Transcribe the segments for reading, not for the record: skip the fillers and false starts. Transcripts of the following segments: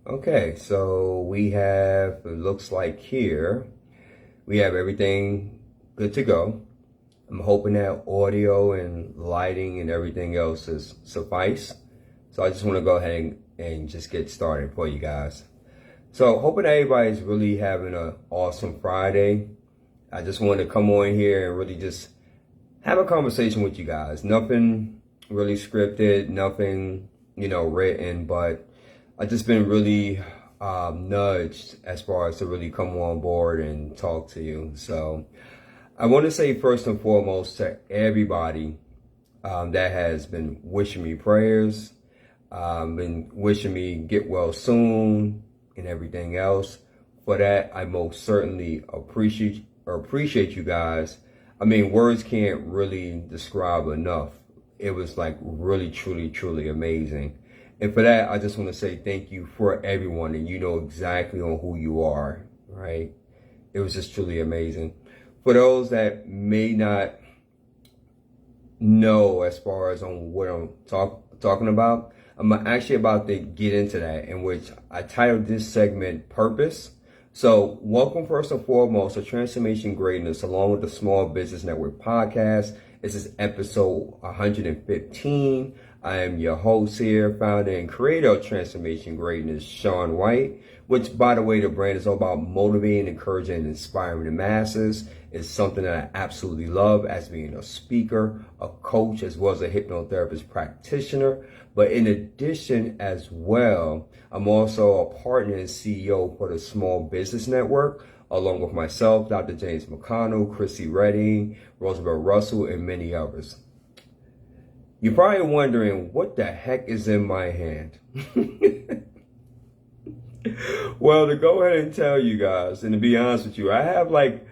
Okay, so we have, it looks like here, we have everything good to go. I'm hoping that audio and lighting and everything else is suffice. So I just want to go ahead and just get started for you guys. So hoping everybody's really having an awesome Friday. I just wanted to come on here and really just have a conversation with you guys. Nothing really scripted, nothing, written, but I've just been really nudged as far as to really come on board and talk to you. So I want to say first and foremost to everybody that has been wishing me prayers, been wishing me get well soon and everything else. For that, I most certainly appreciate you guys. I mean, words can't really describe enough. It was like really, truly, truly amazing. And for that, I just want to say thank you for everyone. And you know exactly on who you are, right? It was just truly amazing. For those that may not know as far as on what I'm talking about, I'm actually about to get into that, in which I titled this segment Purpose. So welcome first and foremost to Transformation Greatness along with the Small Business Network podcast. This is episode 115. I am your host here, founder and creator of Transformation Greatness, Shawn White, which, by the way, the brand is all about motivating, encouraging, and inspiring the masses. It's something that I absolutely love as being a speaker, a coach, as well as a hypnotherapist practitioner. But in addition as well, I'm also a partner and CEO for the Small Business Network, along with myself, Dr. James McConnell, Chrissy Redding, Roosevelt Russell, and many others. You're probably wondering, what the heck is in my hand? Well, to go ahead and tell you guys, and to be honest with you, I have like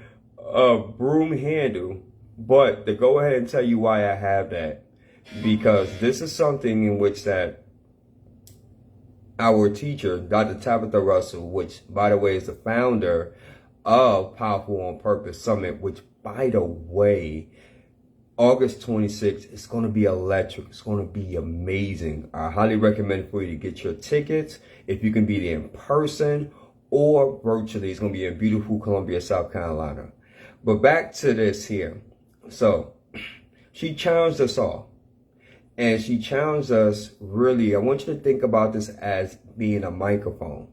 a broom handle, but to go ahead and tell you why I have that, because this is something in which that our teacher, Dr. Tabitha Russell, which, by the way, is the founder of Powerful on Purpose Summit, which, by the way, August 26th, it's going to be electric. It's going to be amazing. I highly recommend for you to get your tickets if you can be there in person or virtually. It's going to be in beautiful Columbia, South Carolina. But back to this here. So she challenged us all. And she challenged us, really, I want you to think about this as being a microphone.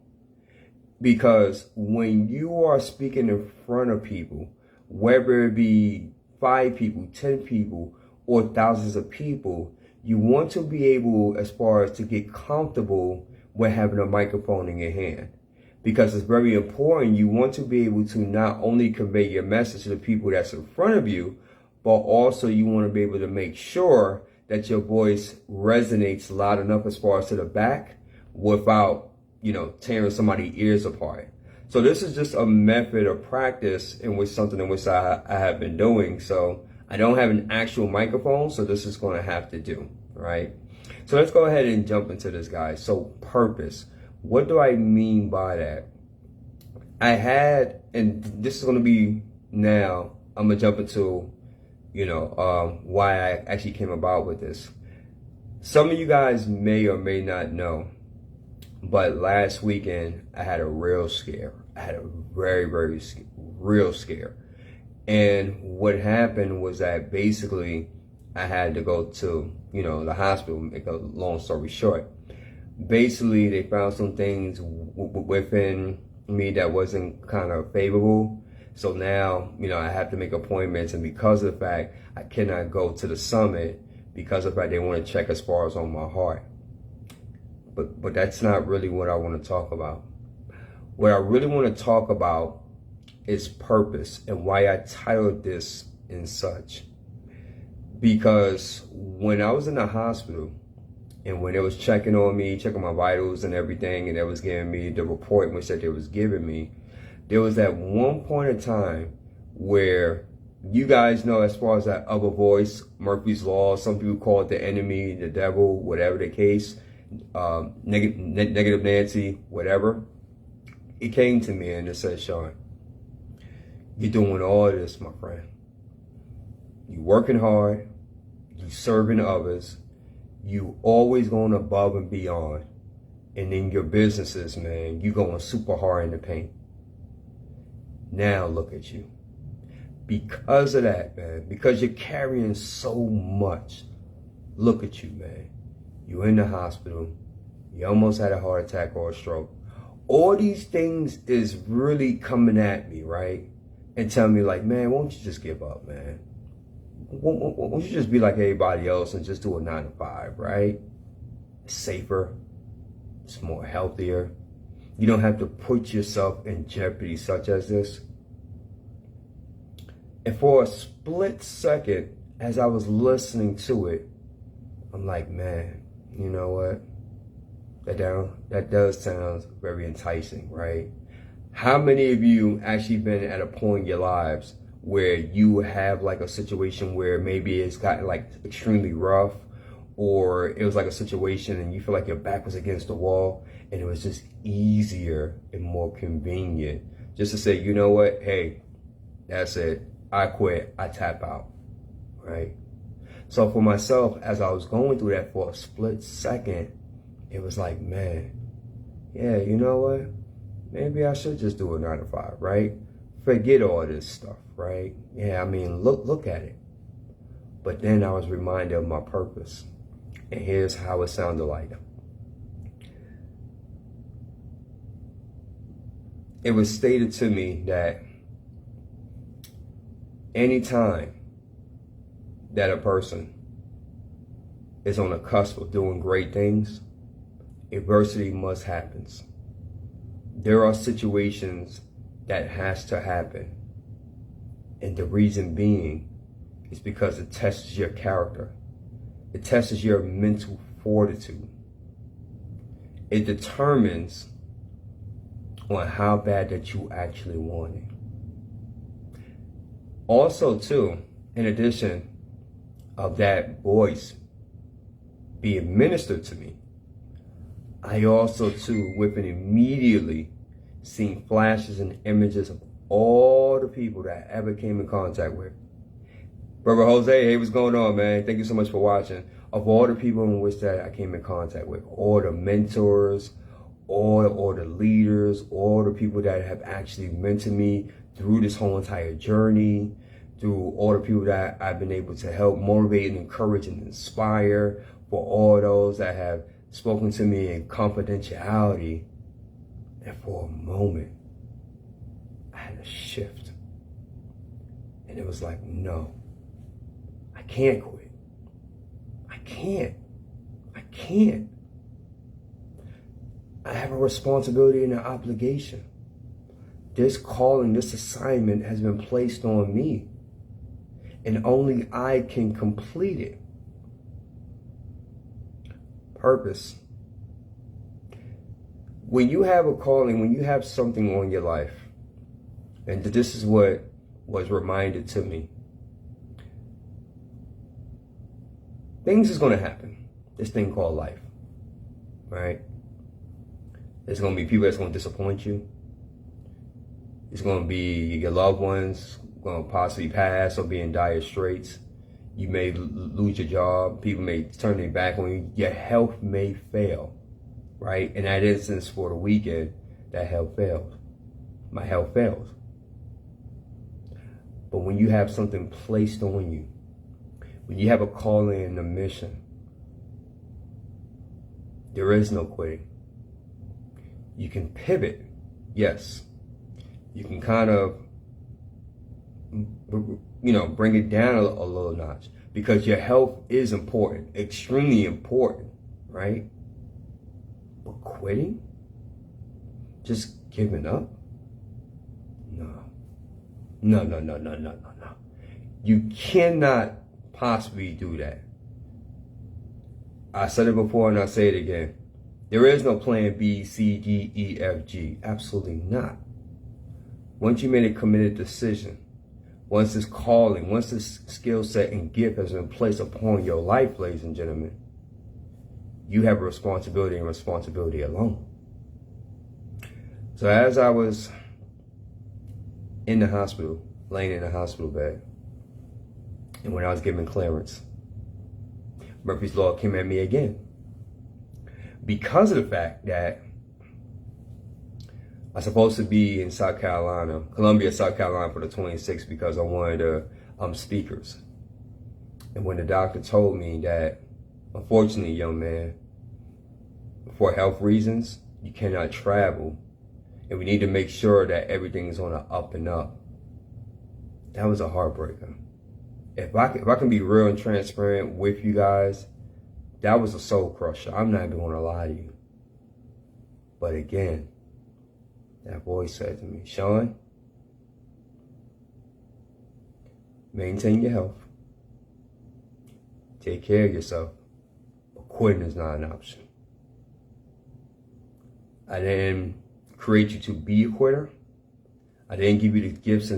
Because when you are speaking in front of people, whether it be 5 people, 10 people, or thousands of people, you want to be able, as far as to get comfortable with having a microphone in your hand. Because it's very important. You want to be able to not only convey your message to the people that's in front of you, but also you want to be able to make sure that your voice resonates loud enough as far as to the back without, tearing somebody's ears apart. So this is just a method of practice in which I have been doing. So I don't have an actual microphone, so this is going to have to do, right? So let's go ahead and jump into this, guys. So purpose. What do I mean by that? And this is going to be now, I'm going to jump into, why I actually came about with this. Some of you guys may or may not know, but last weekend, I had a real scare. I had a very, very real scare. And what happened was that basically I had to go to, the hospital, make a long story short. Basically, they found some things within me that wasn't kind of favorable. So now, I have to make appointments. And because of the fact I cannot go to the summit, because of the fact they want to check as far as on my heart. But that's not really what I want to talk about. What I really want to talk about is purpose and why I titled this in such. Because when I was in the hospital and when they was checking on me, checking my vitals and everything, and they was giving me the report in which that they was giving me, there was that one point in time where you guys know, as far as that other voice, Murphy's Law, some people call it the enemy, the devil, whatever the case, negative Nancy, whatever. It came to me and it said, Shawn, you're doing all this, my friend. You working hard, you serving others, you always going above and beyond. And in your businesses, man, you going super hard in the paint. Now look at you. Because of that, man, because you're carrying so much, look at you, man. You're in the hospital. You almost had a heart attack or a stroke. All these things is really coming at me, right? And telling me like, man, won't you just give up, man? Won't you just be like everybody else and just do a 9 to 5, right? It's safer. It's more healthier. You don't have to put yourself in jeopardy such as this. And for a split second, as I was listening to it, I'm like, man, you know what? That does sound very enticing, right? How many of you actually been at a point in your lives where you have like a situation where maybe it's gotten like extremely rough, or it was like a situation and you feel like your back was against the wall and it was just easier and more convenient just to say, you know what, hey, that's it, I quit, I tap out, right? So for myself, as I was going through that for a split second, it was like, man, yeah, you know what, maybe I should just do a 9 to 5, right? Forget all this stuff, right? Yeah, I mean, look at it. But then I was reminded of my purpose. And here's how it sounded like. It was stated to me that anytime that a person is on the cusp of doing great things, adversity must happen. There are situations that has to happen. And the reason being is because it tests your character. It tests your mental fortitude. It determines on how bad that you actually want it. Also, too, in addition of that voice being ministered to me, I also, too, within immediately seen flashes and images of all the people that I ever came in contact with. Brother Jose, hey, what's going on, man? Thank you so much for watching. Of all the people in which that I came in contact with, all the mentors, all the leaders, all the people that have actually mentored me through this whole entire journey, through all the people that I've been able to help motivate and encourage and inspire, for all those that have spoken to me in confidentiality. And for a moment, I had a shift. And it was like, no, I can't quit. I can't. I have a responsibility and an obligation. This calling, this assignment has been placed on me. And only I can complete it. Purpose. When you have a calling, when you have something on your life, and this is what was reminded to me, things is going to happen. This thing called life, right? There's going to be people that's going to disappoint you. It's going to be your loved ones going to possibly pass or be in dire straits. You may lose your job. People may turn their back on you. Your health may fail, right? In that instance, for the weekend, that health failed. My health failed. But when you have something placed on you, when you have a calling and a mission, there is no quitting. You can pivot, yes. You can kind of, bring it down a little notch, because your health is important, extremely important, right? But quitting? Just giving up? No. You cannot possibly do that. I said it before and I'll say it again. There is no plan B, C, D, E, F, G. Absolutely not. Once you made a committed decision, once this calling, once this skill set and gift has been placed upon your life, ladies and gentlemen, you have a responsibility and responsibility alone. So as I was in the hospital, laying in the hospital bed, and when I was given clearance, Murphy's Law came at me again. because of the fact that I'm supposed to be in South Carolina, Columbia, South Carolina for the 26th because I'm one of the speakers. And when the doctor told me that, unfortunately, young man, for health reasons, you cannot travel, and we need to make sure that everything is on an up and up, that was a heartbreaker. If I can be real and transparent with you guys, that was a soul crusher. I'm not even going to lie to you. But again, that voice said to me, Shawn, maintain your health. Take care of yourself. But quitting is not an option. I didn't create you to be a quitter. I didn't give you the gifts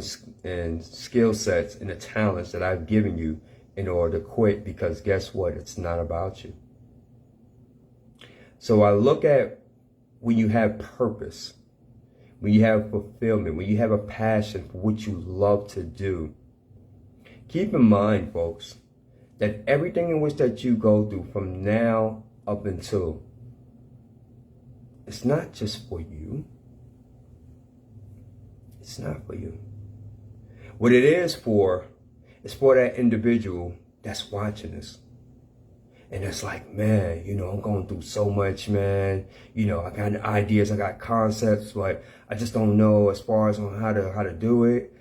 and skill sets and the talents that I've given you in order to quit, because guess what? It's not about you. So I look at when you have purpose, when you have fulfillment, when you have a passion for what you love to do. Keep in mind, folks, that everything in which that you go through from now up until, it's not just for you. It's not for you. What it is for that individual that's watching this. And it's like, man, I'm going through so much, man. I got ideas, I got concepts, but I just don't know as far as on how to do it.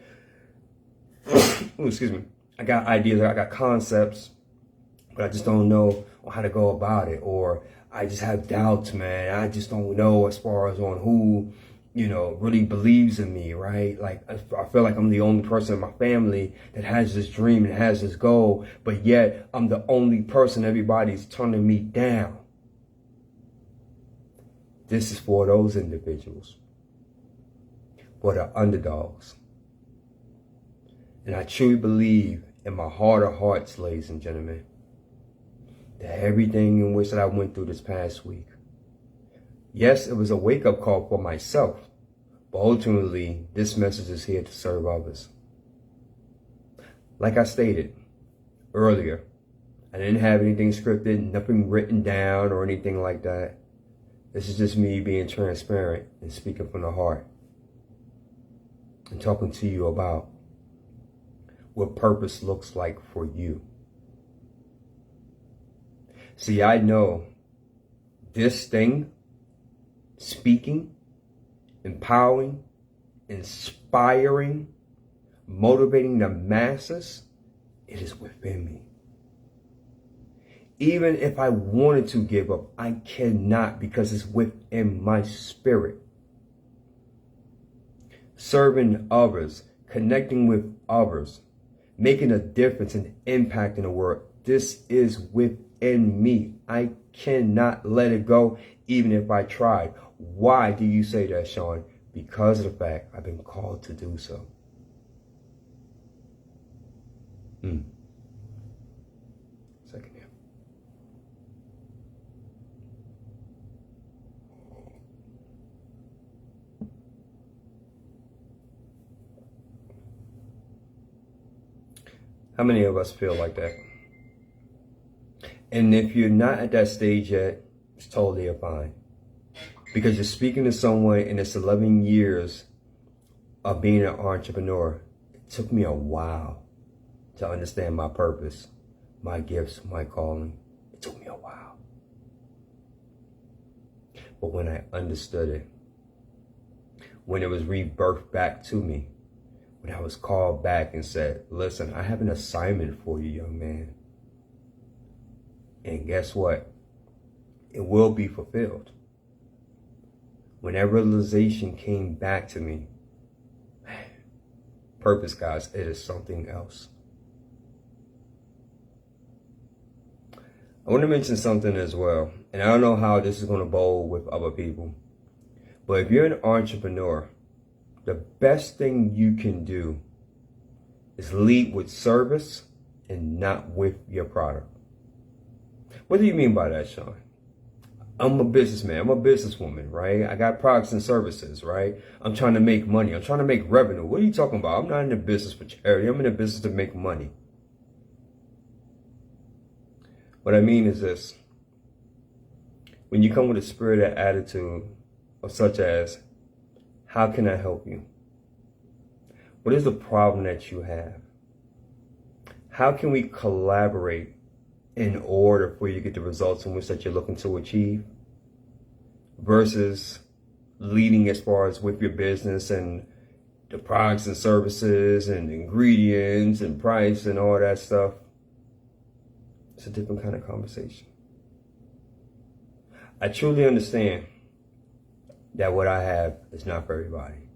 Ooh, excuse me. I got ideas, I got concepts, but I just don't know on how to go about it. Or I just have doubts, man. I just don't know as far as on who, really believes in me, right? Like, I feel like I'm the only person in my family that has this dream and has this goal, but yet I'm the only person everybody's turning me down. This is for those individuals, for the underdogs. And I truly believe in my heart of hearts, ladies and gentlemen, that everything in which that I went through this past week, yes, it was a wake-up call for myself, but ultimately, this message is here to serve others. Like I stated earlier, I didn't have anything scripted, nothing written down or anything like that. This is just me being transparent and speaking from the heart and talking to you about what purpose looks like for you. See, I know this thing, speaking, empowering, inspiring, motivating the masses, it is within me. Even if I wanted to give up, I cannot, because it's within my spirit. Serving others, connecting with others, making a difference and impact in the world, this is within me. I cannot let it go, even if I tried. Why do you say that, Shawn? Because of the fact I've been called to do so. Second here. How many of us feel like that? And if you're not at that stage yet, it's totally fine. Because you're speaking to someone in this 11 years of being an entrepreneur. It took me a while to understand my purpose, my gifts, my calling. It took me a while. But when I understood it, when it was rebirthed back to me, when I was called back and said, listen, I have an assignment for you, young man. And guess what? It will be fulfilled. When that realization came back to me, purpose, guys, it is something else. I want to mention something as well, and I don't know how this is going to bowl with other people, but if you're an entrepreneur, the best thing you can do is lead with service and not with your product. What do you mean by that, Shawn? I'm a businessman. I'm a businesswoman, right? I got products and services, right? I'm trying to make money. I'm trying to make revenue. What are you talking about? I'm not in the business for charity. I'm in the business to make money. What I mean is this. when you come with a spirit of attitude of such as, how can I help you? What is the problem that you have? How can we collaborate in order for you to get the results in which that you're looking to achieve? Versus leading as far as with your business and the products and services and ingredients and price and all that stuff. It's a different kind of conversation. I truly understand that what I have is not for everybody.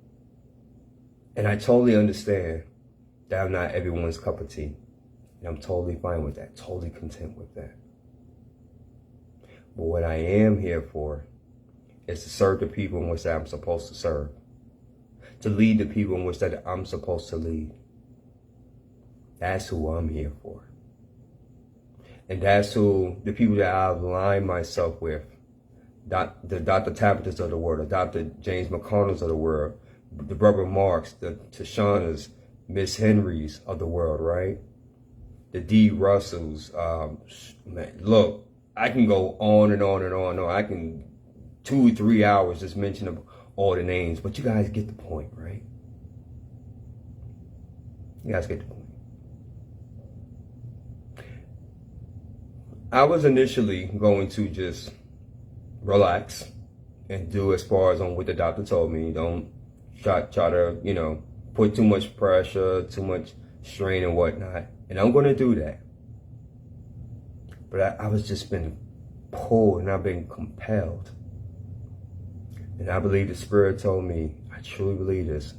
And I totally understand that I'm not everyone's cup of tea. And I'm totally fine with that, totally content with that. But what I am here for is to serve the people in which that I'm supposed to serve. To lead the people in which that I'm supposed to lead. That's who I'm here for. And that's who the people that I've aligned myself with. The Dr. Tabitha's of the world, the Dr. James McConnell's of the world, the Brother Marks, the Tashana's, Miss Henry's of the world, right? The D. Russells. Man, look, I can go on and on and on. No, I can 2 or 3 hours just mention all the names, but you guys get the point, right? You guys get the point. I was initially going to just relax and do as far as on what the doctor told me. Don't try to, put too much pressure, too much strain and whatnot. And I'm going to do that. But I was just been pulled and I've been compelled. And I believe the Spirit told me, I truly believe this,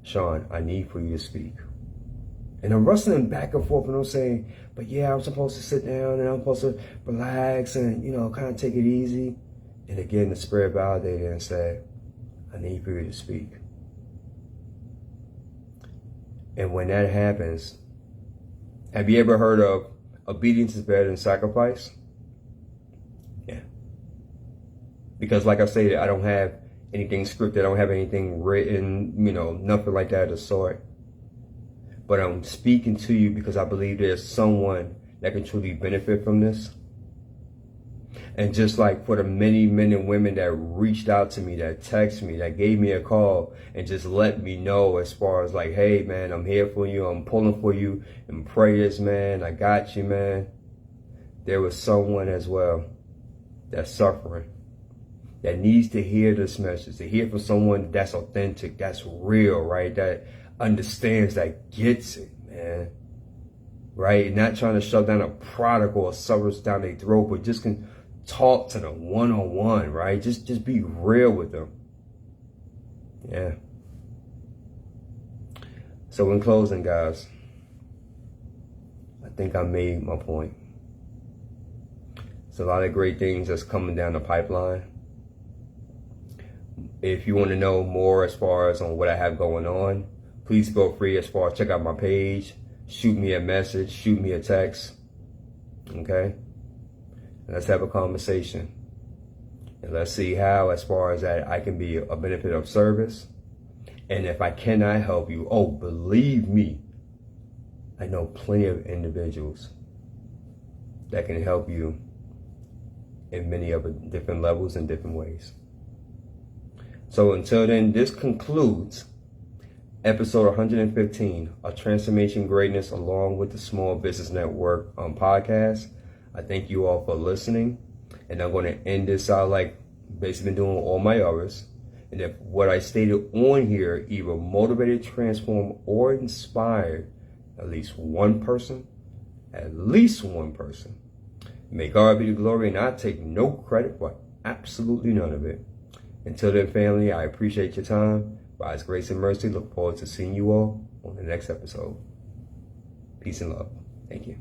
Shawn, I need for you to speak. And I'm wrestling back and forth and I'm saying, but yeah, I'm supposed to sit down and I'm supposed to relax and, kind of take it easy. And again, the Spirit validated and said, I need for you to speak. And when that happens, have you ever heard of obedience is better than sacrifice? Yeah. Because like I said, I don't have anything scripted. I don't have anything written, nothing like that of the sort. But I'm speaking to you because I believe there's someone that can truly benefit from this. And just like for the many men and women that reached out to me, that texted me, that gave me a call and just let me know as far as like, hey man, I'm here for you. I'm pulling for you in prayers, man. I got you, man. There was someone as well that's suffering, that needs to hear this message, to hear from someone that's authentic, that's real, right? That understands, that gets it, man. Right? Not trying to shove down a product or a substance down their throat, but just can talk to them one-on-one, right? Just be real with them. Yeah. So in closing, guys, I think I made my point. There's a lot of great things that's coming down the pipeline. If you want to know more as far as on what I have going on, please feel free as far as check out my page, shoot me a message, shoot me a text, okay? Let's have a conversation. And let's see how, as far as that, I can be a benefit of service. And if I cannot help you, oh, believe me, I know plenty of individuals that can help you in many other different levels and different ways. So until then, this concludes episode 115 of Transformation Greatness along with the Small Business Network podcast. I thank you all for listening. And I'm going to end this out like basically been doing all my others. And if what I stated on here either motivated, transformed, or inspired at least one person, may God be the glory, and I take no credit for absolutely none of it. Until then, family, I appreciate your time. By His grace and mercy, look forward to seeing you all on the next episode. Peace and love. Thank you.